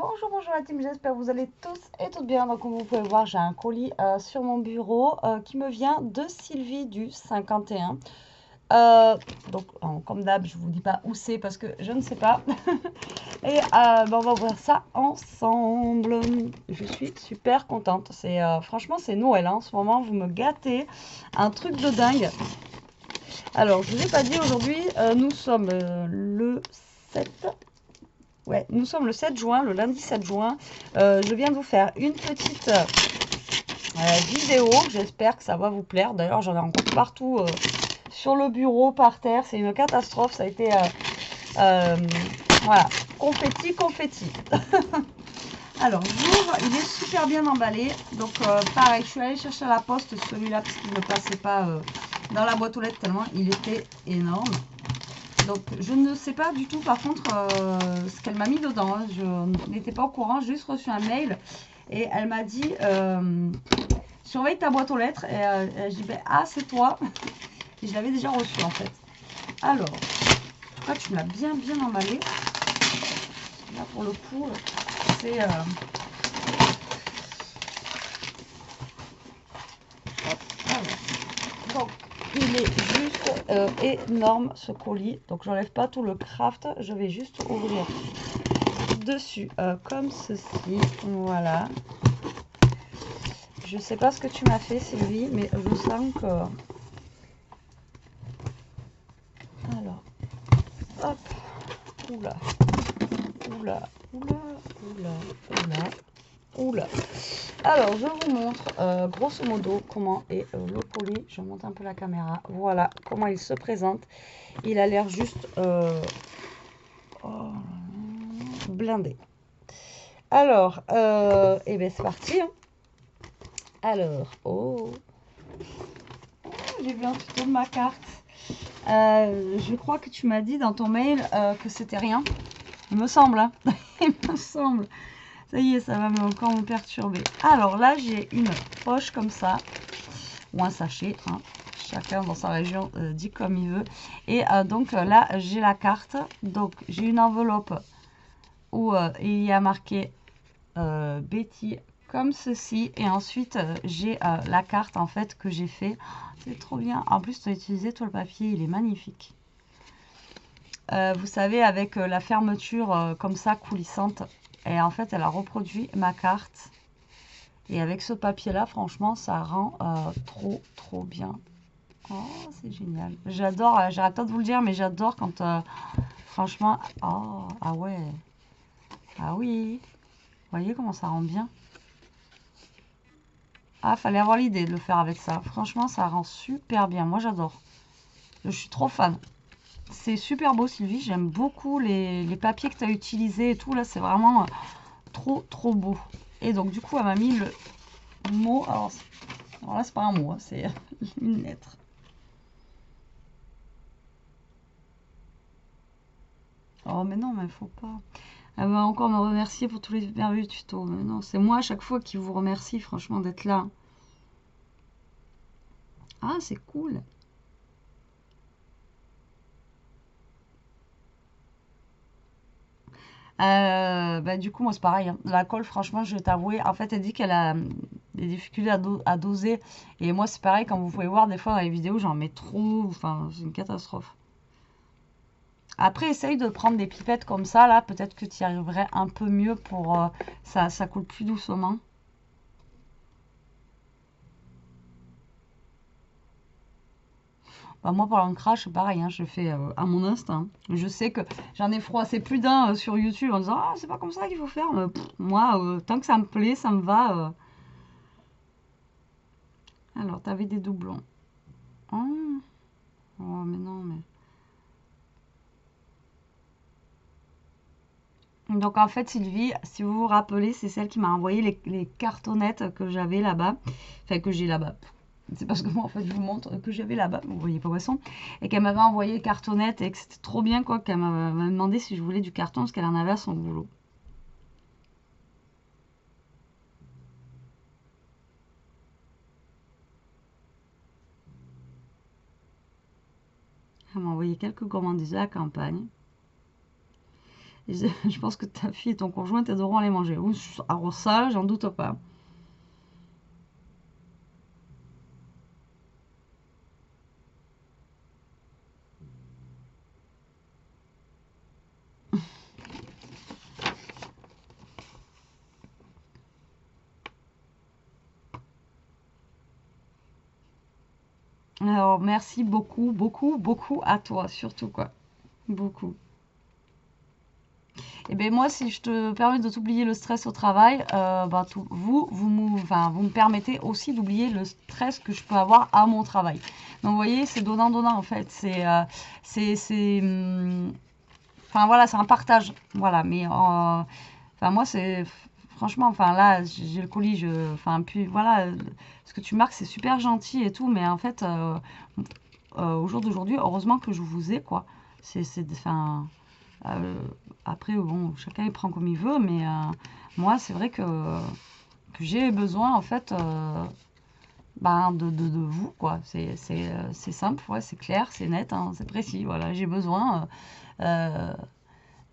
Bonjour, bonjour la team, j'espère que vous allez tous et toutes bien. Donc comme vous pouvez voir, j'ai un colis sur mon bureau qui me vient de Sylvie du 51. Comme d'hab, je vous dis pas où c'est parce que je ne sais pas. Et on va ouvrir ça ensemble. Je suis super contente. Franchement, c'est Noël hein, en ce moment, vous me gâtez. Un truc de dingue. Alors, je ne vous ai pas dit aujourd'hui, nous sommes le 7. Ouais, nous sommes le 7 juin, le lundi 7 juin. Je viens de vous faire une petite vidéo. J'espère que ça va vous plaire. D'ailleurs, j'en ai encore partout sur le bureau, par terre. C'est une catastrophe. Ça a été, voilà, confetti, confetti. Alors, j'ouvre. Il est super bien emballé. Donc, pareil, je suis allée chercher à la poste celui-là parce qu'il ne passait pas dans la boîte aux lettres tellement il était énorme. Donc, je ne sais pas du tout, par contre, ce qu'elle m'a mis dedans. Hein. Je n'étais pas au courant. J'ai juste reçu un mail et elle m'a dit surveille ta boîte aux lettres. Et j'ai dit ah, c'est toi. Et je l'avais déjà reçu en fait. Alors, toi, tu me l'as bien, bien emballé. Là, pour le coup, c'est. Donc, il est juste énorme ce colis. Donc, j'enlève pas tout le craft. Je vais juste ouvrir dessus comme ceci. Voilà. Je sais pas ce que tu m'as fait, Sylvie, mais je sens que. Alors, hop. Oula. Oula. Oula. Oula. Oula. Oula. Alors, je vous montre grosso modo comment est le colis. Je monte un peu la caméra. Voilà comment il se présente. Il a l'air juste blindé. Alors, et ben c'est parti. Hein. Alors, j'ai vu un tuto de ma carte. Je crois que tu m'as dit dans ton mail que c'était rien. Il me semble. Hein. Il me semble. Ça y est, ça va encore me perturber. Alors là, j'ai une poche comme ça. Ou un sachet. Hein. Chacun dans sa région dit comme il veut. Et donc là, j'ai la carte. Donc j'ai une enveloppe où il y a marqué Betty comme ceci. Et ensuite, j'ai la carte en fait que j'ai fait. C'est trop bien. En plus, tu as utilisé tout le papier. Il est magnifique. Vous savez, avec la fermeture comme ça, coulissante. Et en fait, elle a reproduit ma carte. Et avec ce papier-là, franchement, ça rend trop, trop bien. Oh, c'est génial. J'adore, j'arrête pas de vous le dire, mais j'adore quand, franchement, oh, ah ouais. Ah oui. Vous voyez comment ça rend bien? Ah, fallait avoir l'idée de le faire avec ça. Franchement, ça rend super bien. Moi, j'adore. Je suis trop fan. C'est super beau, Sylvie. J'aime beaucoup les papiers que tu as utilisés et tout. Là, c'est vraiment trop, trop beau. Et donc, du coup, elle m'a mis le mot. Alors là, c'est pas un mot, hein, c'est une lettre. Oh, mais non, mais faut pas. Elle va encore me remercier pour tous les merveilleux tutos. Mais non, c'est moi à chaque fois qui vous remercie, franchement, d'être là. Ah, c'est cool. Du coup, moi, c'est pareil. Hein. La colle, franchement, je vais t'avouer. En fait, elle dit qu'elle a des difficultés à doser. Et moi, c'est pareil. Comme vous pouvez voir, des fois, dans les vidéos, j'en mets trop. Enfin, c'est une catastrophe. Après, essaye de prendre des pipettes comme ça. Là, peut-être que tu y arriverais un peu mieux pour... ça coule plus doucement. Bah, moi, pour l'ancrage, c'est pareil, hein, je fais à mon instinct. Je sais que j'en ai froissé plus d'un sur YouTube en disant ah, c'est pas comme ça qu'il faut faire. Mais, moi, tant que ça me plaît, ça me va. Alors, t'avais des doublons. Oh, oh, mais non, mais. Donc, en fait, Sylvie, si vous vous rappelez, c'est celle qui m'a envoyé les cartonnettes que j'avais là-bas. Enfin, que j'ai là-bas. C'est parce que moi, en fait, je vous montre que j'avais là-bas. Vous voyez pas où elles sont. Et qu'elle m'avait envoyé les cartonnettes et que c'était trop bien, quoi. Qu'elle m'avait demandé si je voulais du carton parce qu'elle en avait à son boulot. Elle m'a envoyé quelques commandes de la campagne. Je pense que ta fille et ton conjoint t'aideront à les manger. Alors ça, j'en doute pas. Alors, merci beaucoup, beaucoup, beaucoup à toi, surtout quoi. Beaucoup. Et bien moi, si je te permets de t'oublier le stress au travail, bah, vous me permettez aussi d'oublier le stress que je peux avoir à mon travail. Donc vous voyez, c'est donnant-donnant en fait. Enfin voilà, c'est un partage. Voilà, mais enfin moi c'est franchement, enfin là j'ai le colis, enfin puis voilà, ce que tu marques c'est super gentil et tout, mais en fait au jour d'aujourd'hui, heureusement que je vous ai quoi. Enfin euh, après bon, chacun il prend comme il veut, mais moi c'est vrai que j'ai besoin en fait ben, de vous quoi. C'est simple, ouais, c'est clair, c'est net, hein, c'est précis. Voilà, j'ai besoin. Euh,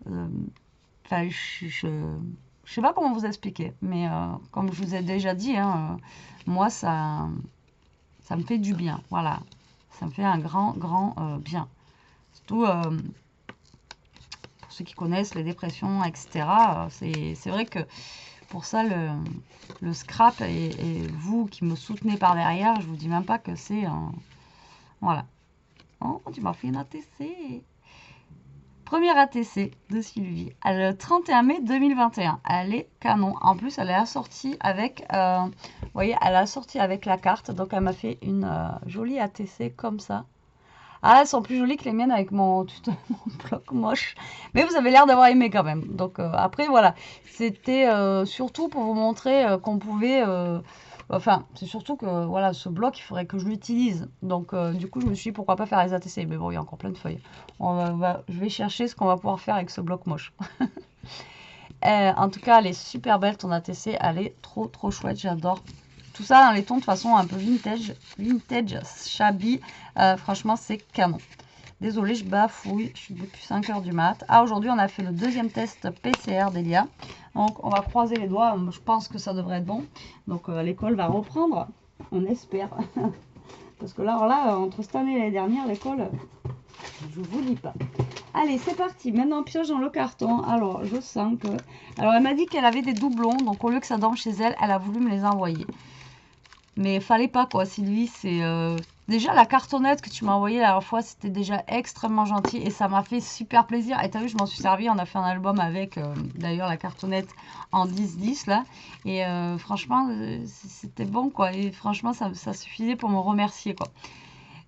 euh, Enfin, je sais pas comment vous expliquer, mais comme je vous ai déjà dit, hein, moi, ça me fait du bien. Voilà. Ça me fait un grand, grand bien. Surtout pour ceux qui connaissent les dépressions, etc. C'est vrai que pour ça, le scrap et vous qui me soutenez par derrière, je vous dis même pas que c'est... voilà. Oh, tu m'as fait une ATC. Première ATC de Sylvie, le 31 mai 2021. Elle est canon. En plus, elle est assortie avec, vous voyez, elle est assortie avec la carte. Donc, elle m'a fait une jolie ATC comme ça. Ah, elles sont plus jolies que les miennes avec mon bloc moche. Mais vous avez l'air d'avoir aimé quand même. Donc, après, voilà. C'était surtout pour vous montrer qu'on pouvait... enfin, c'est surtout que, voilà, ce bloc, il faudrait que je l'utilise. Donc, du coup, je me suis dit, pourquoi pas faire les ATC. Mais bon, il y a encore plein de feuilles. Je vais chercher ce qu'on va pouvoir faire avec ce bloc moche. En tout cas, elle est super belle, ton ATC. Elle est trop, trop chouette. J'adore. Tout ça dans les tons de façon un peu vintage, shabby. Franchement, c'est canon. Désolée, je bafouille. Je suis depuis 5 heures du mat. Ah, aujourd'hui, on a fait le deuxième test PCR d'Elia. Donc, on va croiser les doigts. Je pense que ça devrait être bon. Donc, l'école va reprendre. On espère. Parce que là, alors là, entre cette année et l'année dernière, l'école, je vous dis pas. Allez, c'est parti. Maintenant, on pioche dans le carton. Alors, je sens que... Alors, elle m'a dit qu'elle avait des doublons. Donc, au lieu que ça dorme chez elle, elle a voulu me les envoyer. Mais fallait pas quoi, Sylvie, c'est... Déjà, la cartonnette que tu m'as envoyée la dernière fois, c'était déjà extrêmement gentil et ça m'a fait super plaisir. Et t'as vu, je m'en suis servi, on a fait un album avec, d'ailleurs, la cartonnette en 10-10 là. Et franchement, c'était bon quoi. Et franchement, ça suffisait pour me remercier quoi.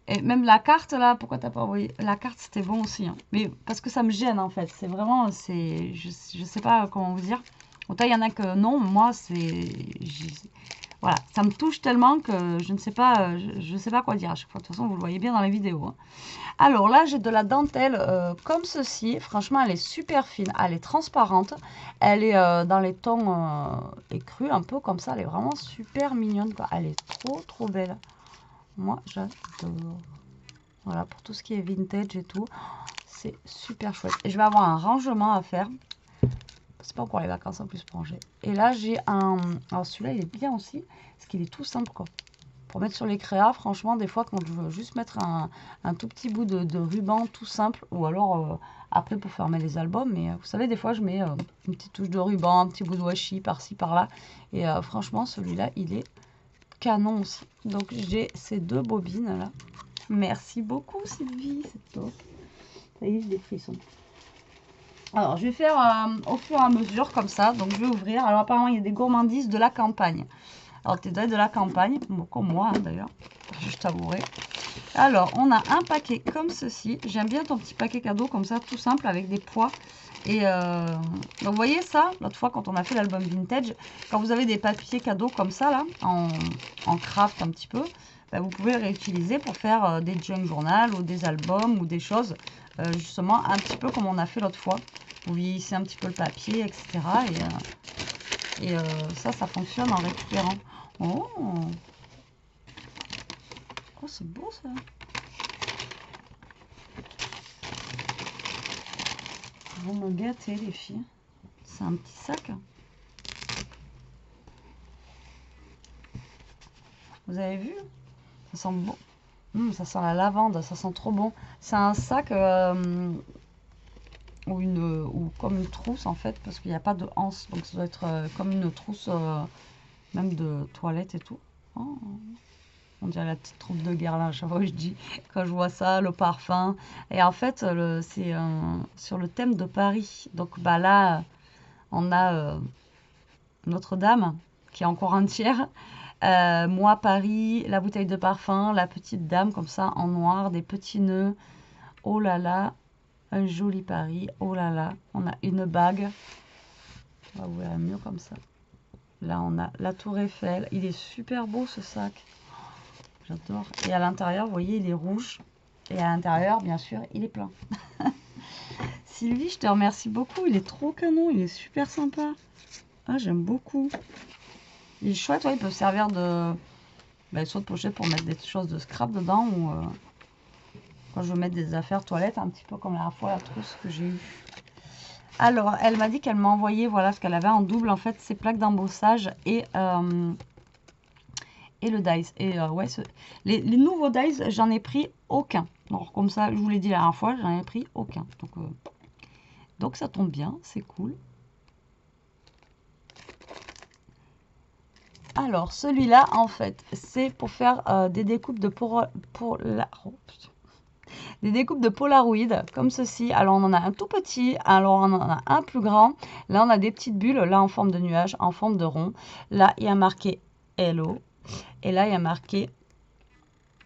Et même la carte là, pourquoi t'as pas envoyé? La carte, c'était bon aussi. Hein. Mais parce que ça me gêne en fait. C'est vraiment, je sais pas comment vous dire. Autant il y en a que non, moi c'est... Voilà, ça me touche tellement que je ne sais pas, je sais pas quoi dire à chaque fois. De toute façon, vous le voyez bien dans les vidéos. Hein. Alors là, j'ai de la dentelle comme ceci. Franchement, elle est super fine. Elle est transparente. Elle est dans les tons écrus, un peu comme ça. Elle est vraiment super mignonne. Quoi. Elle est trop, trop belle. Moi, j'adore. Voilà, pour tout ce qui est vintage et tout. C'est super chouette. Et je vais avoir un rangement à faire. C'est pas encore les vacances en plus pour ranger. Et là, j'ai un... Alors celui-là, il est bien aussi. Parce qu'il est tout simple, quoi. Pour mettre sur les créas, franchement, des fois, quand je veux juste mettre un tout petit bout de ruban tout simple. Ou alors, après, pour fermer les albums. Mais vous savez, des fois, je mets une petite touche de ruban, un petit bout de washi par-ci, par-là. Et franchement, celui-là, il est canon aussi. Donc, j'ai ces deux bobines-là. Merci beaucoup, Sylvie. C'est top. Ça y est, j'ai des frissons. Alors, je vais faire au fur et à mesure, comme ça. Donc, je vais ouvrir. Alors, apparemment, il y a des gourmandises de la campagne. Alors, tu es de la campagne, bon, comme moi, hein, d'ailleurs. Je t'avouerai. Alors, on a un paquet comme ceci. J'aime bien ton petit paquet cadeau, comme ça, tout simple, avec des pois. Et donc, vous voyez ça, l'autre fois, quand on a fait l'album vintage, quand vous avez des papiers cadeaux comme ça, là, en craft un petit peu, ben, vous pouvez les réutiliser pour faire des junk journal ou des albums ou des choses, justement, un petit peu comme on a fait l'autre fois. Vous vieillissez un petit peu le papier, etc. Et ça fonctionne en récupérant. Oh, oh c'est beau ça. Vous me gâtez, les filles. C'est un petit sac. Vous avez vu? Ça sent bon. Ça sent la lavande, ça sent trop bon. C'est un sac ou comme une trousse en fait, parce qu'il n'y a pas de anse. Donc ça doit être comme une trousse, même de toilette et tout. Oh, on dirait la petite troupe de guerre là, à chaque fois que je dis, quand je vois ça, le parfum. Et en fait, c'est sur le thème de Paris. Donc bah là, on a Notre-Dame qui est encore entière. Moi, Paris, la bouteille de parfum, la petite dame comme ça en noir, des petits nœuds. Oh là là, un joli Paris. Oh là là, on a une bague. On va ouvrir mieux comme ça. Là, on a la Tour Eiffel. Il est super beau ce sac. J'adore. Et à l'intérieur, vous voyez, il est rouge. Et à l'intérieur, bien sûr, il est plein. Sylvie, je te remercie beaucoup. Il est trop canon. Il est super sympa. Ah, j'aime beaucoup. Il est chouette. Ouais, il peut servir de... soit de pochette pour mettre des choses de scrap dedans. Ou quand je veux mettre des affaires toilettes. Un petit peu comme la dernière fois, la trousse que j'ai eue. Alors, elle m'a dit qu'elle m'a envoyé, voilà, ce qu'elle avait en double, en fait, ses plaques d'embossage et le dies. Et ouais, les nouveaux dies, j'en ai pris aucun. Alors, comme ça, je vous l'ai dit la dernière fois, j'en ai pris aucun. Donc ça tombe bien, c'est cool. Alors, celui-là, en fait, c'est pour faire des découpes de des découpes de Polaroid, comme ceci. Alors, on en a un tout petit, alors on en a un plus grand. Là, on a des petites bulles, là, en forme de nuage, en forme de rond. Là, il y a marqué Hello. Et là, il y a marqué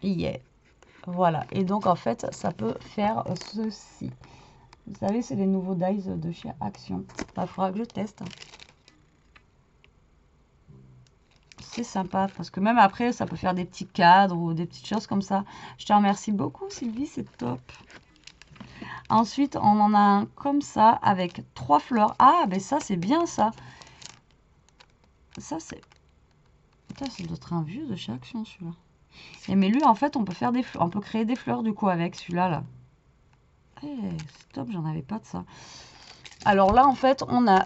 Yeah. Voilà. Et donc, en fait, ça peut faire ceci. Vous savez, c'est les nouveaux dies de chez Action. Il faudra que je teste. C'est sympa parce que même après, ça peut faire des petits cadres ou des petites choses comme ça. Je te remercie beaucoup, Sylvie, c'est top. Ensuite, on en a un comme ça avec 3 fleurs. Ah, ben ça, c'est bien ça. Ça, c'est... Ça doit être un vieux de chez Action, celui-là. Et mais lui, en fait, on peut faire des fleurs. On peut créer des fleurs, du coup, avec celui-là, là. C'est top, j'en avais pas de ça. Alors là, en fait, on a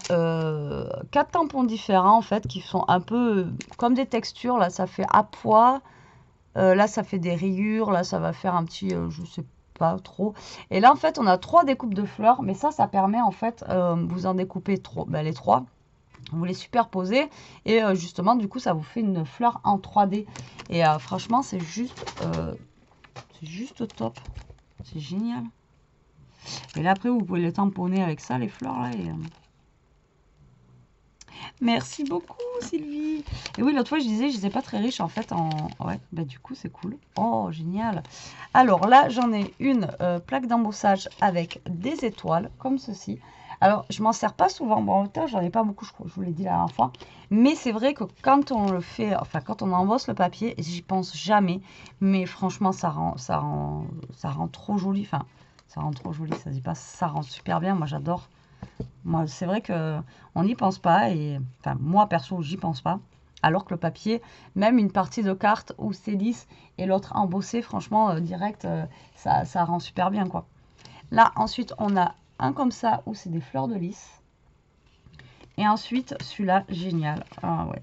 4 tampons différents, en fait, qui sont un peu comme des textures. Là, ça fait à pois. Là, ça fait des rayures. Là, ça va faire un petit, je sais pas trop. Et là, en fait, on a 3 découpes de fleurs. Mais ça permet, en fait, vous en découpez les 3. Vous les superposez. Et justement, du coup, ça vous fait une fleur en 3D. Et franchement, c'est juste top. C'est génial. Et là, après, vous pouvez les tamponner avec ça, les fleurs, là. Merci beaucoup, Sylvie. Et oui, l'autre fois, je disais, je n'étais pas très riche, en fait, Ouais, bah du coup, c'est cool. Oh, génial. Alors là, j'en ai une plaque d'embossage avec des étoiles, comme ceci. Alors, je m'en sers pas souvent. Bon, en même temps, j'en ai pas beaucoup, je vous l'ai dit la dernière fois. Mais c'est vrai que quand on le fait, enfin, quand on embosse le papier, j'y pense jamais. Mais franchement, ça rend trop joli. Enfin, ça rend trop joli, ça se dit pas, ça rend super bien. Moi, j'adore. Moi, c'est vrai que on n'y pense pas. Et enfin, moi, perso, j'y pense pas. Alors que le papier, même une partie de carte où c'est lisse et l'autre embossé, franchement, direct, ça rend super bien, quoi. Là, ensuite, on a un comme ça où c'est des fleurs de lys. Et ensuite, celui-là, génial. Ah ouais.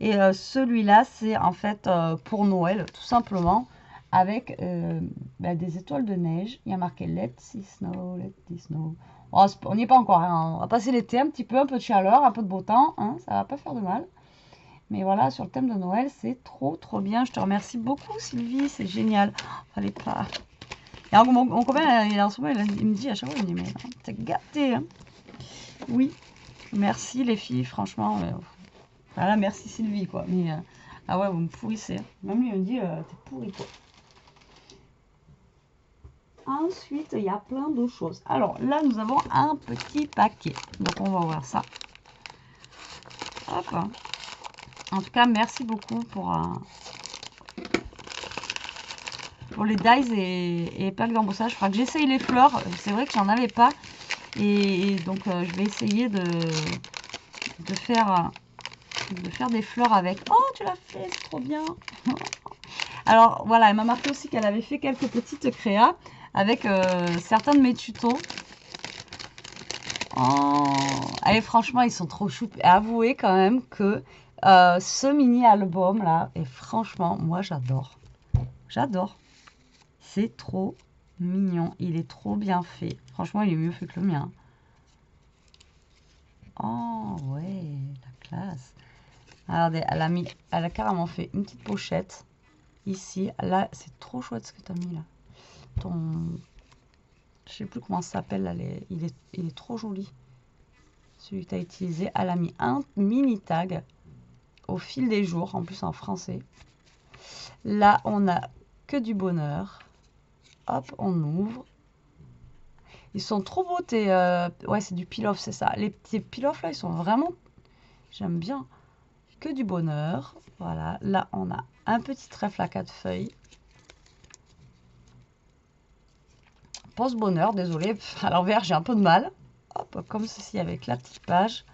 Et celui-là, c'est en fait pour Noël, tout simplement, avec des étoiles de neige. Il y a marqué Let it snow, let it snow. Oh, on n'y est pas encore, hein. On va passer l'été un petit peu, un peu de chaleur, un peu de beau temps, hein. Ça va pas faire de mal. Mais voilà, sur le thème de Noël, c'est trop bien. Je te remercie beaucoup, Sylvie, c'est génial. Oh, fallait pas... Et alors, mon copain, il me dit à chaque fois, il me dit, mais t'es gâté, hein. Oui, merci les filles, franchement. Voilà, merci Sylvie, quoi. Mais, ah ouais, vous me pourrissez. Même lui, il me dit, t'es pourri, quoi. Ensuite, il y a plein d'autres choses. Alors, là, nous avons un petit paquet. Donc, on va voir ça. Hop. En tout cas, merci beaucoup pour les dies et plaques d'embossage. Il faudra que j'essaye les fleurs. C'est vrai que j'en avais pas. Et donc, je vais essayer de faire des fleurs avec. Oh, tu l'as fait, c'est trop bien. Alors, voilà, elle m'a marqué aussi qu'elle avait fait quelques petites créas avec certains de mes tutos. Oh, allez, franchement, ils sont trop choux. Et avouez quand même que ce mini-album là, et franchement, moi j'adore. J'adore. C'est trop mignon. Il est trop bien fait. Franchement, il est mieux fait que le mien. Oh, ouais, la classe. Regardez, elle a carrément fait une petite pochette. Ici, là, c'est trop chouette ce que tu as mis là. Je sais plus comment ça s'appelle, là, il est trop joli. Celui que tu as utilisé, elle a mis un mini tag au fil des jours, en plus en français. Là, on a que du bonheur. Hop, on ouvre. Ils sont trop beaux, ouais, c'est du peel-off, c'est ça. Les petits peel-off, là, ils sont vraiment... J'aime bien. Que du bonheur. Voilà, là, on a un petit trèfle à 4 feuilles. Post-bonheur, désolé. À l'envers, j'ai un peu de mal. Hop, comme ceci, avec la petite page.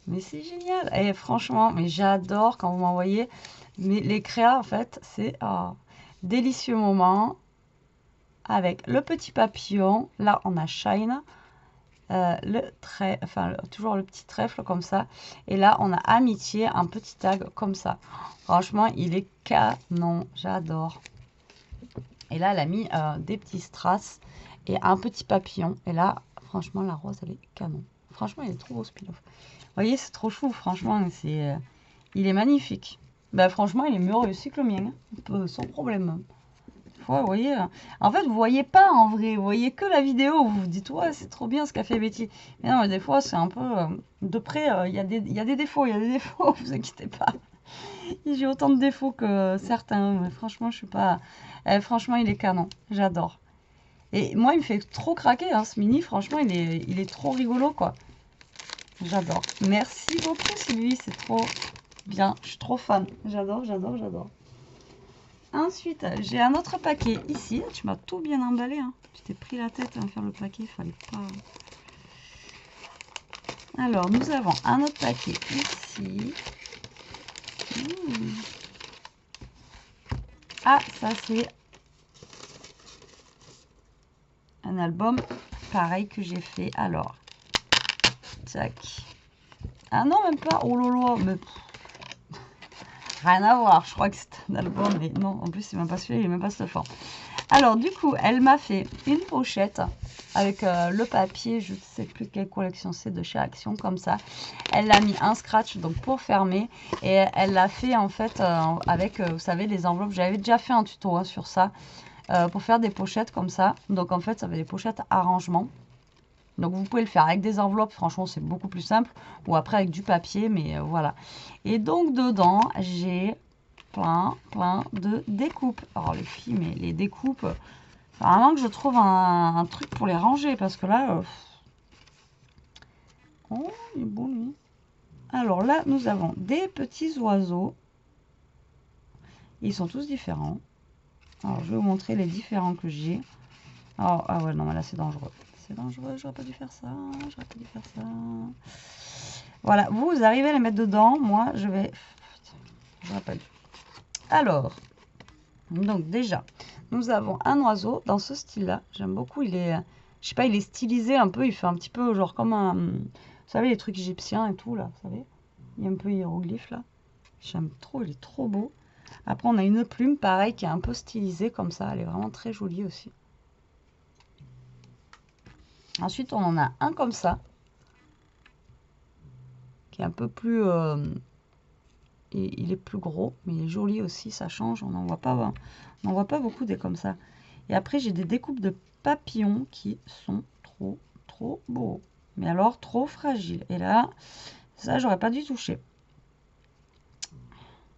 Mais c'est génial. Et franchement, mais j'adore quand vous m'envoyez. Mais les créas, en fait, c'est délicieux moment. Avec le petit papillon. Là, on a Shine. Toujours le petit trèfle comme ça. Et là, on a amitié, un petit tag comme ça. Franchement, il est canon. J'adore. Et là, elle a mis des petits strass et un petit papillon. Et là, franchement, la rose, elle est canon. Franchement, il est trop beau ce peel-off. Vous voyez, c'est trop chou. Franchement, il est magnifique. Bah, franchement, il est mieux réussi que le mien. Sans problème. Ouais, vous voyez, en fait, vous voyez pas en vrai, vous voyez que la vidéo, vous vous dites, ouais, c'est trop bien ce qu'a fait Betty. Mais non, mais des fois, c'est un peu, de près, il y a des défauts, vous inquiétez pas. J'ai autant de défauts que certains, mais franchement, je suis pas, franchement, il est canon, j'adore. Et moi, il me fait trop craquer, hein, ce mini, franchement, il est trop rigolo, quoi. J'adore. Merci beaucoup, Sylvie, c'est trop bien, je suis trop fan. J'adore, j'adore, j'adore. Ensuite, j'ai un autre paquet ici. Tu m'as tout bien emballé. Hein. Tu t'es pris la tête à faire le paquet. Il fallait pas. Alors, nous avons un autre paquet ici. Ah, ça c'est un album pareil que j'ai fait. Alors, tac. Ah non, même pas. Oh lolo, mais rien à voir. Je crois que c'est un album, mais non. En plus, c'est même pas celui-là. Il n'est même pas ce fond. Alors, du coup, elle m'a fait une pochette avec le papier, je ne sais plus quelle collection c'est, de chez Action, comme ça. Elle a mis un scratch donc pour fermer et elle l'a fait en fait avec, vous savez, les enveloppes. J'avais déjà fait un tuto hein, sur ça pour faire des pochettes comme ça. Donc en fait, ça fait des pochettes arrangement. Donc vous pouvez le faire avec des enveloppes, franchement c'est beaucoup plus simple, ou après avec du papier, mais voilà. Et donc dedans, j'ai plein de découpes. Alors les filles, mais les découpes, vraiment que je trouve un truc pour les ranger, parce que là... Oh, il est beau lui. Alors là, nous avons des petits oiseaux. Ils sont tous différents. Alors je vais vous montrer les différents que j'ai. Alors, ah ouais, non, mais là c'est dangereux. C'est dangereux, j'aurais pas dû faire ça. J'aurais pas dû faire ça. Voilà, vous arrivez à les mettre dedans. Moi, je vais... J'aurais pas dû. Alors, donc déjà, nous avons un oiseau dans ce style-là. J'aime beaucoup. Il est, je sais pas, il est stylisé un peu. Il fait un petit peu genre comme un... Vous savez, les trucs égyptiens et tout, là. Vous savez, il y a un peu hiéroglyphe, là. J'aime trop, il est trop beau. Après, on a une plume, pareil, qui est un peu stylisée comme ça. Elle est vraiment très jolie aussi. Ensuite, on en a un comme ça. Qui est un peu plus... il est plus gros, mais il est joli aussi, ça change. On n'en voit pas beaucoup des comme ça. Et après, j'ai des découpes de papillons qui sont trop beaux. Mais alors, trop fragiles. Et là, ça, j'aurais pas dû toucher.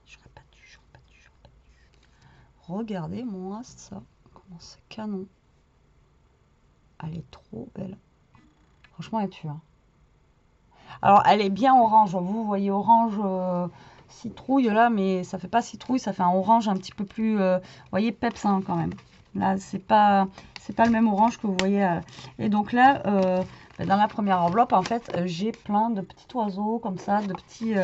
J'aurais pas dû. Regardez-moi ça. Comment c'est canon. Elle est trop belle. Franchement, elle tue. Hein. Alors, elle est bien orange. Vous voyez orange citrouille là, mais ça fait pas citrouille, ça fait un orange un petit peu plus, vous voyez, peps hein, quand même. Là, c'est pas le même orange que vous voyez. Et donc là, dans la première enveloppe, en fait, j'ai plein de petits oiseaux comme ça, de petits...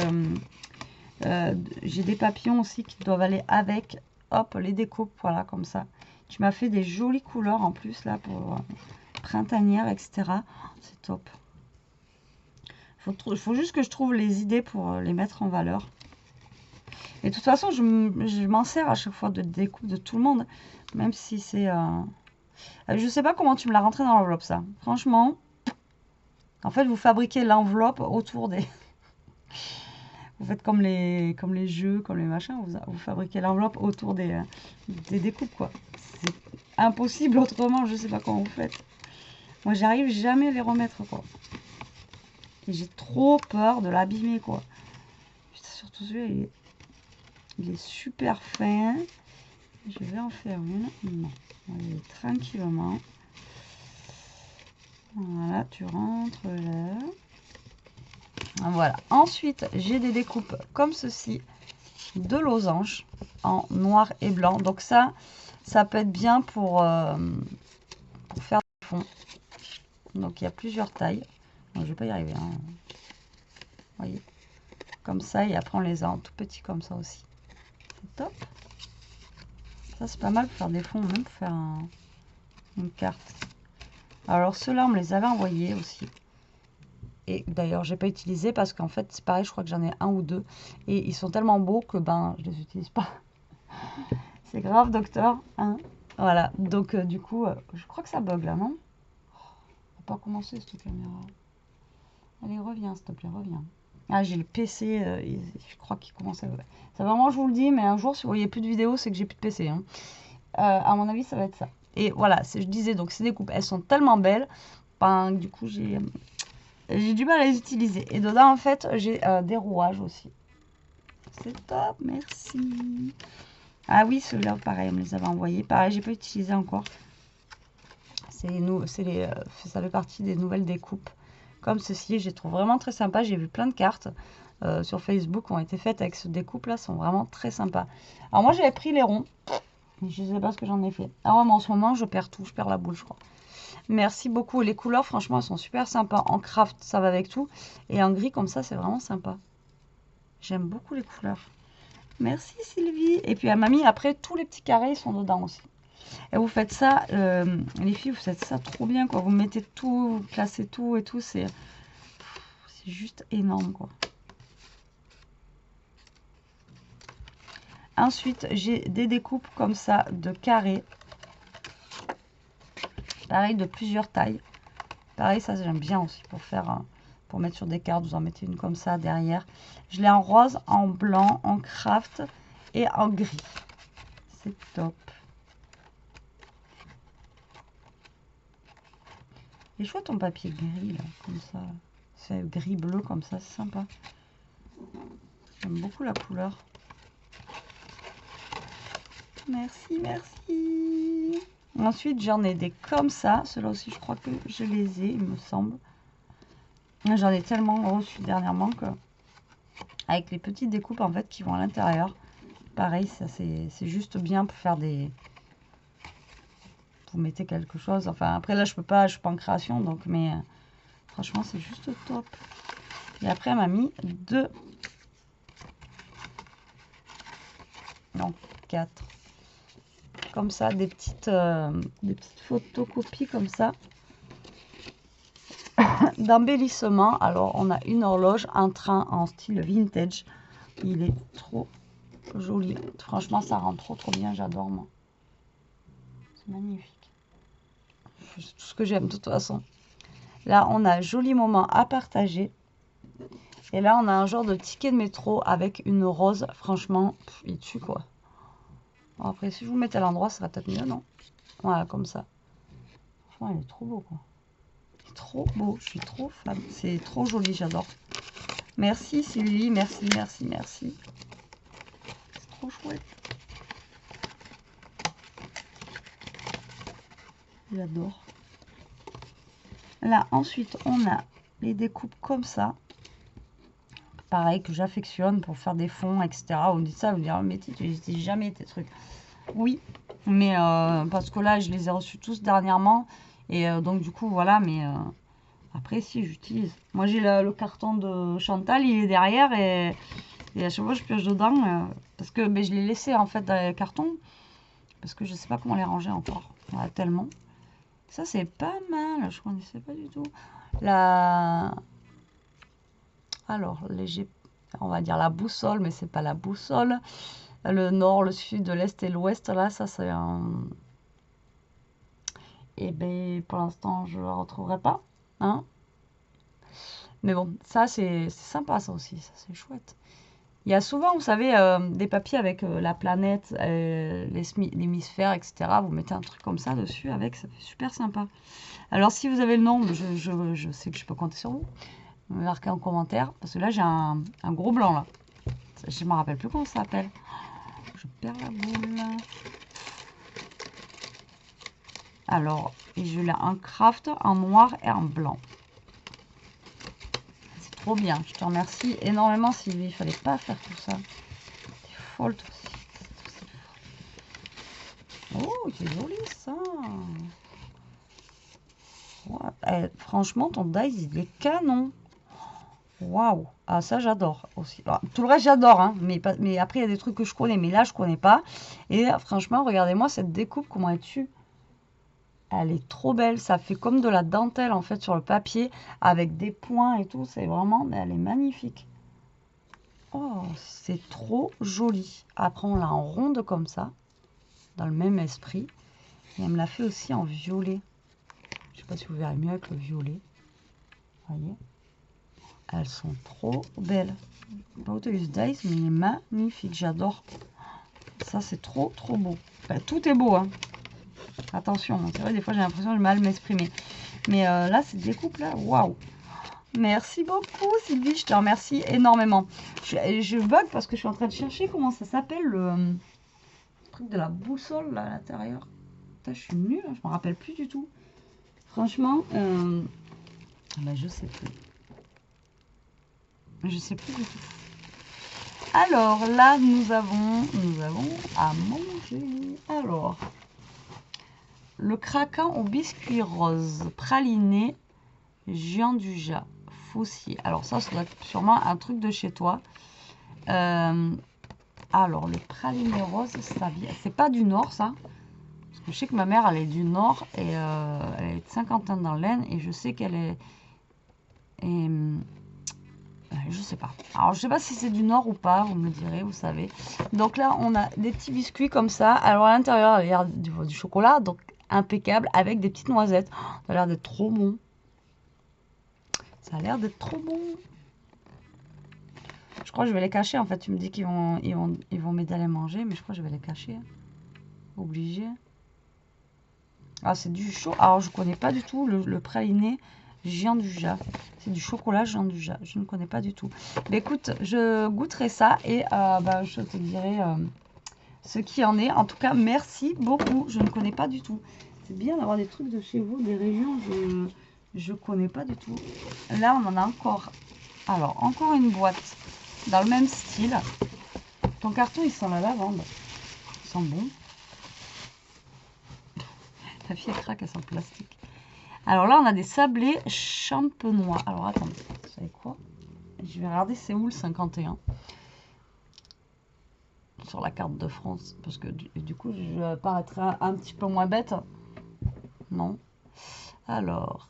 j'ai des papillons aussi qui doivent aller avec. Hop, les découpes, voilà, comme ça. Tu m'as fait des jolies couleurs en plus, là, pour printanière, etc. C'est top. Faut juste que je trouve les idées pour les mettre en valeur. Et de toute façon, je m'en sers à chaque fois de découpe de tout le monde. Même si c'est... Je sais pas comment tu me l'as rentré dans l'enveloppe, ça. Franchement, en fait, vous fabriquez l'enveloppe autour des... Vous faites comme les jeux, comme les machins. Vous fabriquez l'enveloppe autour des découpes, quoi. C'est impossible autrement. Je sais pas comment vous faites. Moi, j'arrive jamais à les remettre, quoi. Et j'ai trop peur de l'abîmer, quoi. Putain, surtout celui-là, il est super fin. Je vais en faire une. Non. On va y aller tranquillement. Voilà, tu rentres là. Voilà. Ensuite, j'ai des découpes comme ceci de losanges en noir et blanc. Donc ça peut être bien pour faire des fonds. Donc il y a plusieurs tailles. Donc, je vais pas y arriver. Hein. Vous voyez, comme ça, et après on les a en tout petit comme ça aussi. C'est top. Ça c'est pas mal pour faire des fonds, même pour faire une carte. Alors ceux-là, on me les avait envoyés aussi. Et d'ailleurs, j'ai pas utilisé parce qu'en fait, c'est pareil, je crois que j'en ai un ou deux. Et ils sont tellement beaux que ben, je les utilise pas. C'est grave, docteur. Hein, voilà. Donc, du coup, je crois que ça bug là, non? On va pas commencer cette caméra. Allez, reviens, s'il te plaît, reviens. Ah, j'ai le PC, je crois qu'il commence à... Ça vraiment, je vous le dis, mais un jour, si vous voyez plus de vidéos, c'est que j'ai plus de PC. Hein. À mon avis, ça va être ça. Et voilà, je disais, donc ces découpes, elles sont tellement belles. Ben, du coup, j'ai du mal à les utiliser. Et dedans, en fait, j'ai des rouages aussi. C'est top, merci. Ah oui, ceux-là, pareil, on me les avait envoyés. Pareil, j'ai pas utilisé encore. Ça fait partie des nouvelles découpes. Comme ceci, je les trouve vraiment très sympa. J'ai vu plein de cartes sur Facebook qui ont été faites avec ce découpe-là. Sont vraiment très sympas. Alors moi, j'avais pris les ronds. Je sais pas ce que j'en ai fait. Ah ouais, mais en ce moment, je perds tout. Je perds la boule, je crois. Merci beaucoup. Les couleurs, franchement, elles sont super sympas. En craft, ça va avec tout. Et en gris, comme ça, c'est vraiment sympa. J'aime beaucoup les couleurs. Merci Sylvie. Et puis à mamie, après, tous les petits carrés sont dedans aussi. Et vous faites ça, les filles, vous faites ça trop bien, quoi. Vous mettez tout, vous classez tout et tout. C'est juste énorme, quoi. Ensuite, j'ai des découpes comme ça de carrés. Pareil, de plusieurs tailles. Pareil, ça j'aime bien aussi pour faire, pour mettre sur des cartes. Vous en mettez une comme ça derrière. Je l'ai en rose, en blanc, en craft et en gris. C'est top. Et chouette ton papier gris là, comme ça. C'est gris bleu comme ça, c'est sympa. J'aime beaucoup la couleur. Merci, merci. Ensuite, j'en ai des comme ça. Ceux-là aussi, je crois que je les ai, il me semble. J'en ai tellement reçu dernièrement que... Avec les petites découpes, en fait, qui vont à l'intérieur. Pareil, ça, c'est juste bien pour faire des... Vous mettez quelque chose. Enfin, après, là, je suis pas en création, donc... Mais franchement, c'est juste top. Et après, elle m'a mis 2... Non, 4... Comme ça, des petites photocopies comme ça d'embellissement. Alors, on a une horloge, un train en style vintage. Il est trop joli. Franchement, ça rend trop bien. J'adore, moi. C'est magnifique. C'est tout ce que j'aime, de toute façon. Là, on a un joli moment à partager. Et là, on a un genre de ticket de métro avec une rose. Franchement, il tue, quoi. Après, si je vous mets à l'endroit, ça serait peut-être mieux, non? Voilà, comme ça. Franchement, il est trop beau, quoi. Il est trop beau. Je suis trop fan. C'est trop joli, j'adore. Merci, Sylvie. Merci, merci, merci. C'est trop chouette. J'adore. Là, ensuite, on a les découpes comme ça. Pareil, que j'affectionne pour faire des fonds, etc. Vous dites ça, vous dites, mais tu n'utilises jamais tes trucs. Oui, mais parce que là, je les ai reçus tous dernièrement. Et donc, du coup, voilà, mais après, si, j'utilise. Moi, j'ai le carton de Chantal, il est derrière et à chaque fois, je pioche dedans. Parce que je l'ai laissé, en fait, dans les cartons. Parce que je ne sais pas comment les ranger encore. Voilà, tellement. Ça, c'est pas mal. Je ne connaissais pas du tout. Alors, léger, on va dire la boussole, mais c'est pas la boussole. Le nord, le sud, l'est et l'ouest, là, ça c'est un... Et ben pour l'instant, je ne la retrouverai pas. Hein, mais bon, ça c'est sympa, ça aussi, ça c'est chouette. Il y a souvent, vous savez, des papiers avec la planète, l'hémisphère, etc. Vous mettez un truc comme ça dessus avec, ça fait super sympa. Alors si vous avez le nom, je sais que je peux compter sur vous. Vous me marquez en commentaire, parce que là j'ai un gros blanc là. Je ne me rappelle plus comment ça s'appelle. Je perds la boule. Alors, je l'ai en craft, en noir et en blanc. C'est trop bien. Je te remercie énormément, Sylvie. Il fallait pas faire tout ça. T'es folle, toi aussi. Oh, c'est joli, ça. Ouais. Eh, franchement, ton dice, il est canon. Waouh. Ah, ça, j'adore aussi. Alors, tout le reste, j'adore. Hein, mais après, il y a des trucs que je connais. Mais là, je connais pas. Et franchement, regardez-moi cette découpe. Comment elle tue. Elle est trop belle, ça fait comme de la dentelle en fait sur le papier avec des points et tout, c'est vraiment, mais elle est magnifique. Oh, c'est trop joli. Après on l'a en ronde comme ça, dans le même esprit. Et elle me l'a fait aussi en violet. Je sais pas si vous verrez mieux avec le violet. Voyez, elles sont trop belles. Nautilus Dice, mais il est magnifique, j'adore. Ça c'est trop beau. Enfin, tout est beau, hein. Attention, c'est vrai, des fois j'ai l'impression de mal m'exprimer. Mais là, cette découpe-là, waouh! Merci beaucoup, Sylvie, je te remercie énormément. Je bug parce que je suis en train de chercher comment ça s'appelle le truc de la boussole là à l'intérieur. Je suis nulle, je me rappelle plus du tout. Franchement, bah, je sais plus. Je sais plus du tout. Alors là, nous avons à manger. Alors. Le craquant au biscuit rose, praliné, Jean Dujat, Foussier. Alors ça doit être sûrement un truc de chez toi. Alors le praliné rose, ça vient. C'est pas du Nord ça. Parce que je sais que ma mère elle est du Nord et elle est de Saint-Quentin dans l'Aisne et je sais qu'elle est. Je sais pas. Alors je sais pas si c'est du Nord ou pas, vous me le direz, vous savez. Donc là on a des petits biscuits comme ça. Alors à l'intérieur il y a du chocolat, donc impeccable avec des petites noisettes. Ça a l'air d'être trop bon. Ça a l'air d'être trop bon. Je crois que je vais les cacher en fait. Tu me dis qu'ils vont m'aider à les manger, mais je crois que je vais les cacher. Obligé. Ah c'est du chaud. Alors je connais pas du tout le praliné Jean Dujat. C'est du chocolat Jean Dujat. Je ne connais pas du tout. Mais écoute, je goûterai ça et bah, je te dirai ce qui en est. En tout cas, merci beaucoup. Je ne connais pas du tout. C'est bien d'avoir des trucs de chez vous, des régions, je connais pas du tout. Là, on en a encore. Alors, encore une boîte dans le même style. Ton carton, il sent la lavande. Il sent bon. La fille, elle craque, elle sent le plastique. Alors là, on a des sablés champenois. Alors, attendez, vous savez quoi? Je vais regarder c'est où le 51 sur la carte de France. Parce que du coup, je paraîtrai un petit peu moins bête. Non. Alors.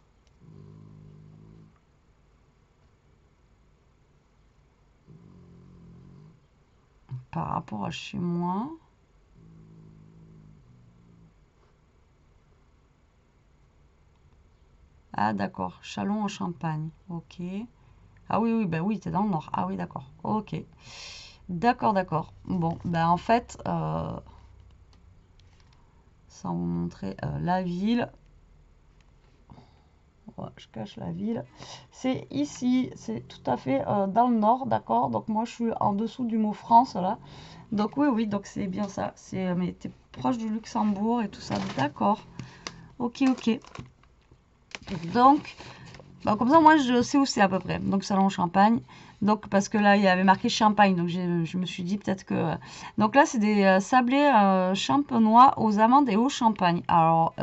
Par rapport à chez moi. Ah d'accord, Châlons en Champagne. Ok. Ah oui, oui, bah oui, t'es dans le nord. Ah oui, d'accord. Ok. D'accord, d'accord. Bon, ben en fait, sans vous montrer la ville. Ouais, je cache la ville. C'est ici, c'est tout à fait dans le nord, d'accord. Donc moi je suis en dessous du mot France là. Donc oui, oui, donc c'est bien ça. C'est mais t'es proche du Luxembourg et tout ça, d'accord. Ok, ok. Donc, bah, comme ça moi je sais où c'est à peu près. Donc Salon Champagne. Donc parce que là il y avait marqué Champagne, donc je me suis dit peut-être que. Donc là c'est des sablés champenois aux amandes et au champagne. Alors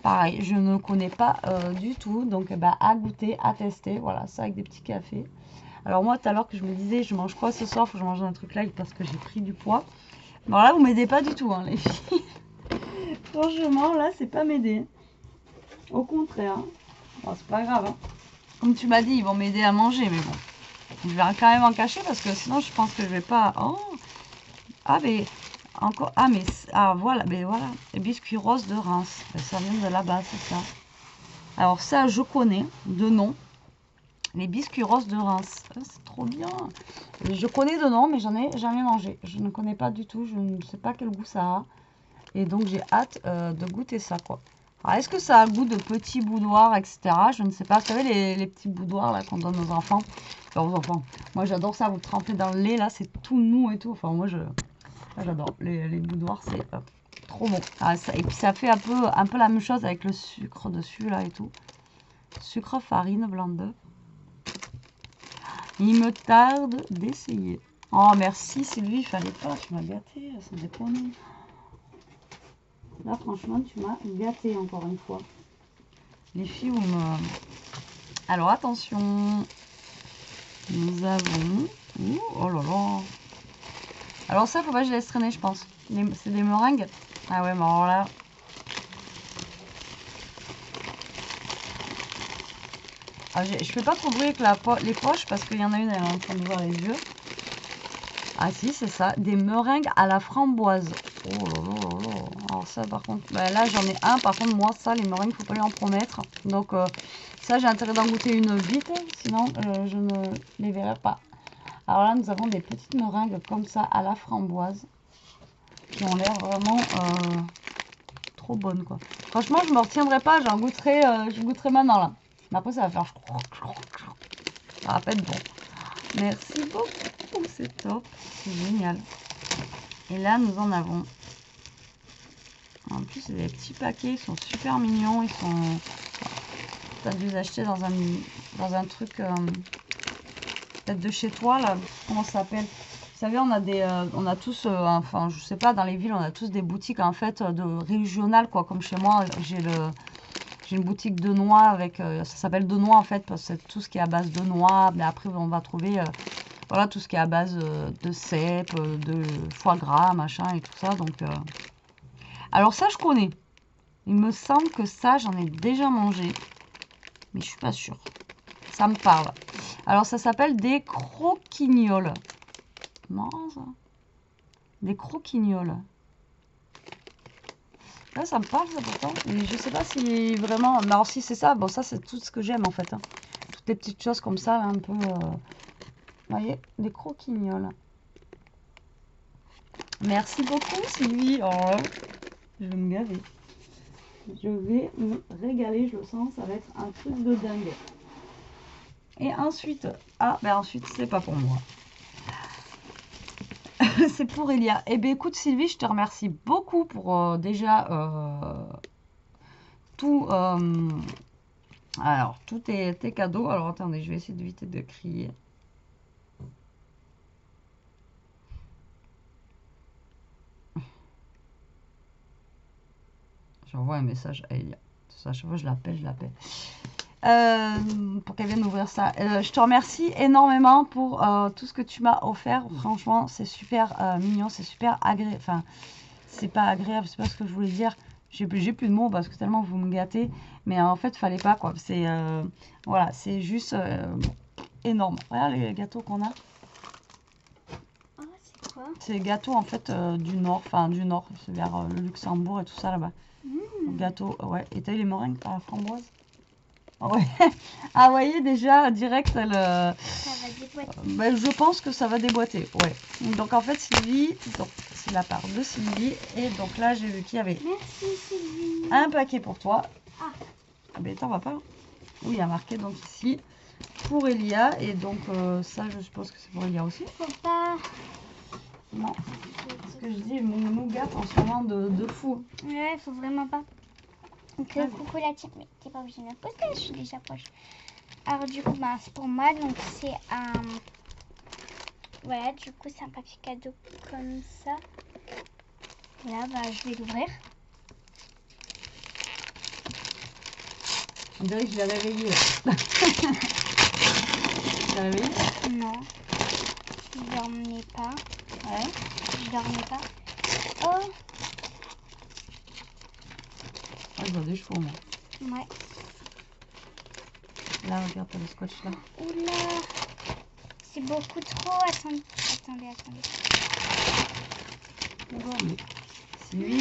pareil, je ne connais pas du tout, donc bah, à goûter, à tester, voilà, ça avec des petits cafés. Alors moi, tout à l'heure que je me disais, je mange quoi ce soir, faut que je mange un truc light parce que j'ai pris du poids. Bon là, vous m'aidez pas du tout, hein, les filles. Franchement, là, c'est pas m'aider. Au contraire. Bon, c'est pas grave. Hein. Comme tu m'as dit, ils vont m'aider à manger, mais bon. Je vais quand même en cacher parce que sinon je pense que je vais pas... Oh. Ah mais... Encore... Ah mais... Ah voilà, mais voilà. Les biscuits roses de Reims. Ça vient de là-bas, c'est ça. Alors ça, je connais de nom. Les biscuits roses de Reims. Ah, c'est trop bien. Je connais de nom, mais j'en ai jamais mangé. Je ne connais pas du tout. Je ne sais pas quel goût ça a. Et donc j'ai hâte de goûter ça, quoi. Alors est-ce que ça a goût de petits boudoirs, etc. Je ne sais pas. Vous savez, les petits boudoirs là qu'on donne aux enfants. Enfin, aux enfants. Moi j'adore ça. Vous trempez dans le lait là, c'est tout mou et tout. Enfin moi j'adore. Les boudoirs, c'est trop bon. Ah, ça, et puis ça fait un peu la même chose avec le sucre dessus là et tout. Sucre, farine, blanc d'œuf. Il me tarde d'essayer. Oh merci Sylvie, il fallait pas. Tu m'as gâté, ça déconne. Là, franchement, tu m'as gâté encore une fois. Les filles, vous me... Alors, attention. Nous avons... Ouh, oh là là. Alors ça, faut pas que je laisse traîner, je pense. C'est des meringues. Ah ouais, mais alors là... Ah, je fais pas trop de bruit avec les poches parce qu'il y en a une, elle est en train de voir les yeux. Ah si, c'est ça. Des meringues à la framboise. Oh là là là là. Alors ça, par contre, bah, là, j'en ai un. Par contre, moi, ça, les meringues, faut pas lui en promettre. Donc, ça, j'ai intérêt d'en goûter une vite. Sinon, je ne les verrai pas. Alors là, nous avons des petites meringues comme ça à la framboise. Qui ont l'air vraiment trop bonnes, quoi. Franchement, je ne me retiendrai pas. J'en goûterai, je goûterai maintenant, là. Mais après, ça va faire... Ça va pas être bon. Merci beaucoup, c'est top. C'est génial. Et là, nous en avons. En plus, c'est des petits paquets. Ils sont super mignons. Ils sont... Tu as dû les acheter dans un truc... peut-être de chez toi, là. Comment ça s'appelle? Vous savez, on a tous... enfin, je sais pas, dans les villes, on a tous des boutiques, en fait, de régionales, quoi. Comme chez moi, j'ai une boutique de noix avec... ça s'appelle de noix, en fait, parce que c'est tout ce qui est à base de noix. Mais après, on va trouver... voilà, tout ce qui est à base de cèpes, de foie gras, machin et tout ça. Donc, alors ça, je connais. Il me semble que ça, j'en ai déjà mangé. Mais je suis pas sûre. Ça me parle. Alors, ça s'appelle des croquignoles. Marrant, ça. Des croquignoles. Là, ça me parle, ça, pourtant. Mais je sais pas si vraiment... Mais alors, si c'est ça, bon, ça, c'est tout ce que j'aime, en fait. Hein. Toutes les petites choses comme ça, là, un peu... Vous voyez, des croquignoles. Merci beaucoup, Sylvie. Oh, je vais me gaver. Je vais me régaler, je le sens. Ça va être un truc de dingue. Et ensuite... Ah, ben ensuite, c'est pas pour moi. C'est pour Elia. Eh bien, écoute, Sylvie, je te remercie beaucoup pour déjà tout... alors, tous tes cadeaux. Alors, attendez, je vais essayer d'éviter de crier. J'envoie un message à Elia. À chaque fois, je l'appelle. Pour qu'elle vienne ouvrir ça. Je te remercie énormément pour tout ce que tu m'as offert. Franchement, c'est super mignon, c'est super agréable. Enfin, c'est pas agréable, c'est pas ce que je voulais dire. J'ai plus de mots parce que tellement vous me gâtez. Mais en fait, fallait pas, quoi. C'est voilà, c'est juste énorme. Regarde les gâteaux qu'on a. Oh, c'est quoi? C'est les gâteaux en fait du nord, enfin du nord, c'est vers le Luxembourg et tout ça là-bas. Gâteau, ouais. Et t'as eu les meringues à la framboise? Ouais. Ah, vous voyez déjà direct elle. Ça va déboîter. Ben, je pense que ça va déboîter, ouais. Donc en fait Sylvie, donc c'est la part de Sylvie et donc là j'ai vu qu'il y avait Merci Sylvie. un paquet pour toi. Ah. Ah ben t'en vas pas. Oui, il y a marqué donc ici pour Elia et donc ça je suppose que c'est pour Elia aussi. Faut pas. Non. Parce que je dis nous gâte en ce moment de fou. Ouais, faut vraiment pas. Donc coucou la team, mais t'es pas obligé de me poster, je suis déjà proche. Alors du coup, bah, c'est pour moi, donc c'est un... Voilà, du coup c'est un papier cadeau comme ça. Et là, bah, je vais l'ouvrir. On dirait que je l'ai réveillé. Tu l'as réveillé? Non, je dormais pas. Ouais. Je dormais pas. Oh. Ah, je vois des chevaux moi. Ouais. Là, regarde, t'as le scotch là. Oula. C'est beaucoup trop. Attendez. Regardez. C'est lui.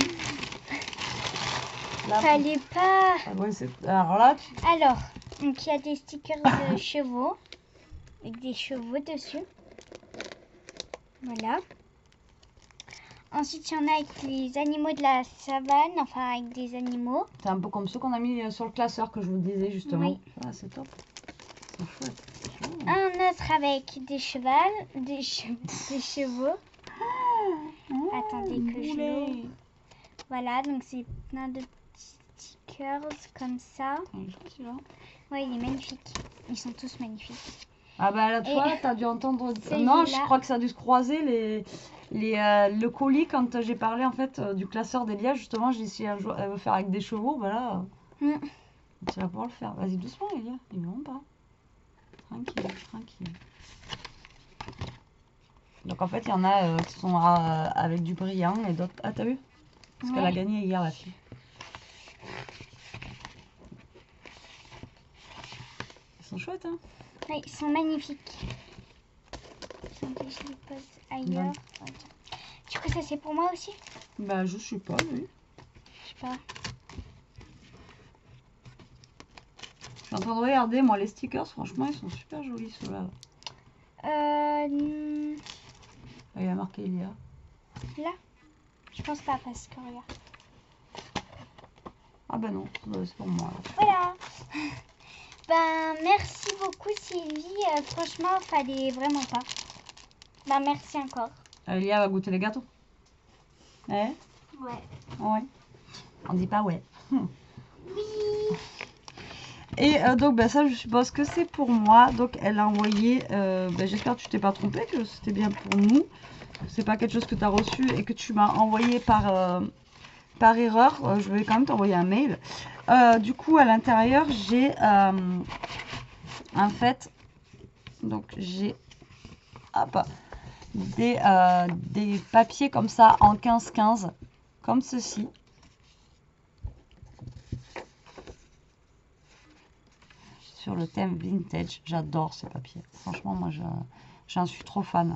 Là, Fallait pas. ah ouais, alors là, Alors, donc il y a des stickers de chevaux. Avec des chevaux dessus. Voilà. Ensuite, il y en a avec les animaux de la savane, enfin avec des animaux. c'est un peu comme ceux qu'on a mis sur le classeur que je vous disais justement. Oui. Ah, c'est top. C'est chouette. Un autre avec des chevaux. Des chevaux. Attendez que je l'ouvre. Voilà, donc c'est plein de petits stickers comme ça. Ouais, il est magnifique. Ils sont tous magnifiques. Ah bah là, toi, t'as dû entendre... celui-là. Non, je crois que ça a dû se croiser le colis quand j'ai parlé en fait du classeur d'Elia. Justement, j'ai essayé un jour faire avec des chevaux. Bah là, tu vas pouvoir le faire. Vas-y doucement, Elia. Ils ne vont pas. Tranquille. Donc en fait, il y en a qui sont avec du brillant et d'autres... Ah, t'as vu? Parce qu'elle a gagné hier, la fille. Ils sont chouettes, hein? Oui, ils sont magnifiques. Attendez, je les pose ailleurs. Bon. Du coup, ça c'est pour moi aussi? Bah, je sais pas, oui. Je sais pas. Je suis en train de regarder, moi, les stickers, franchement, ils sont super jolis, ceux-là. Il y a marqué Elia. Là? Je pense pas parce que regarde. Ah bah non, c'est pour moi. Là. Voilà. Ben, merci beaucoup Sylvie. Franchement, fallait vraiment pas. Ben, merci encore. Elia va goûter les gâteaux. Eh? Ouais. On dit pas ouais. Oui. Et donc bah, ça je suppose que c'est pour moi. Donc elle a envoyé, j'espère que tu t'es pas trompé, que c'était bien pour nous. C'est pas quelque chose que tu as reçu et que tu m'as envoyé par erreur. Je vais quand même t'envoyer un mail. Du coup à l'intérieur j'ai en fait, donc j'ai des papiers comme ça en 15-15, comme ceci. Sur le thème vintage, j'adore ces papiers. Franchement, moi, j'en suis trop fan.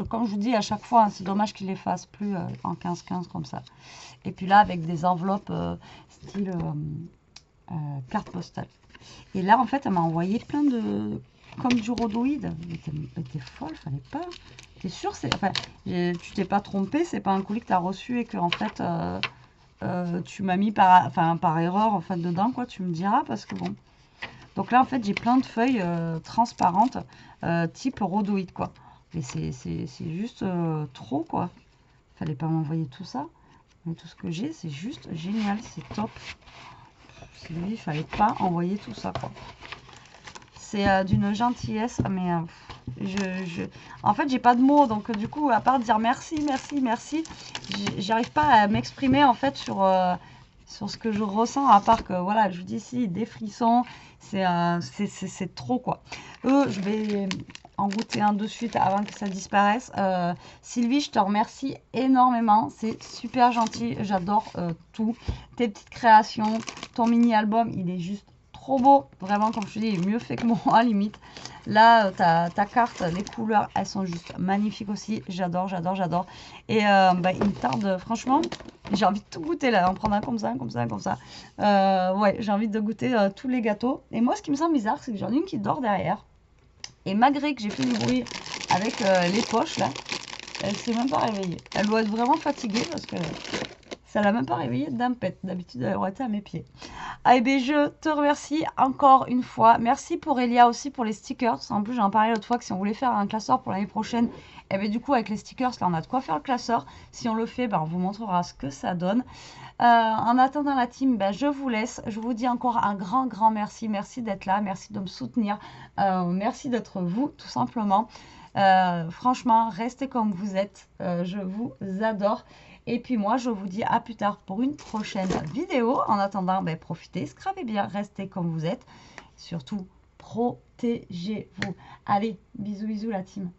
Comme je vous dis à chaque fois, hein, c'est dommage qu'ils les fassent plus en 15-15 comme ça. Et puis là, avec des enveloppes style carte postale. Et là, en fait, elle m'a envoyé plein de... comme du rhodoïde. Mais t'es folle, fallait pas. T'es sûre, enfin, tu t'es pas trompé, c'est pas un colis que t'as reçu et que, en fait, tu m'as mis par erreur, en fait, dedans, quoi. Tu me diras, parce que bon... Donc là, en fait, j'ai plein de feuilles transparentes, type rhodoïde, quoi. Mais c'est juste trop, quoi. Fallait pas m'envoyer tout ça. Mais tout ce que j'ai, c'est juste génial, c'est top. Il fallait pas envoyer tout ça, quoi. C'est d'une gentillesse, mais en fait, j'ai pas de mots. Donc, du coup, à part dire merci, j'arrive pas à m'exprimer, en fait, sur ce que je ressens, à part que, voilà, je vous dis ici, des frissons, c'est trop, quoi. Je vais en goûter un de suite avant que ça disparaisse. Sylvie, je te remercie énormément, c'est super gentil, j'adore tout, tes petites créations, ton mini-album, il est juste trop beau, vraiment, comme je te dis, il est mieux fait que moi, limite. Là, ta carte, les couleurs, elles sont juste magnifiques aussi, j'adore. Et il me tarde, franchement, j'ai envie de tout goûter là, en prendre un comme ça. Ouais, j'ai envie de goûter tous les gâteaux. Et moi, ce qui me semble bizarre, c'est que j'en ai une qui dort derrière. Et malgré que j'ai fait du bruit avec les poches là, elle s'est même pas réveillée. Elle doit être vraiment fatiguée parce que ça l'a même pas réveillée d'un pet. D'habitude, elle aurait été à mes pieds. Ah, et bien, je te remercie encore une fois. Merci pour Elia aussi pour les stickers. En plus, j'en parlais l'autre fois que si on voulait faire un classeur pour l'année prochaine, et bien du coup, avec les stickers, là, on a de quoi faire le classeur. Si on le fait, ben, on vous montrera ce que ça donne. En attendant la team, ben, je vous laisse. Je vous dis encore un grand merci. Merci d'être là. Merci de me soutenir. Merci d'être vous, tout simplement. Franchement, restez comme vous êtes. Je vous adore. Et puis moi, je vous dis à plus tard pour une prochaine vidéo. En attendant, ben, profitez, scrapez bien, restez comme vous êtes. Surtout, protégez-vous. Allez, bisous la team.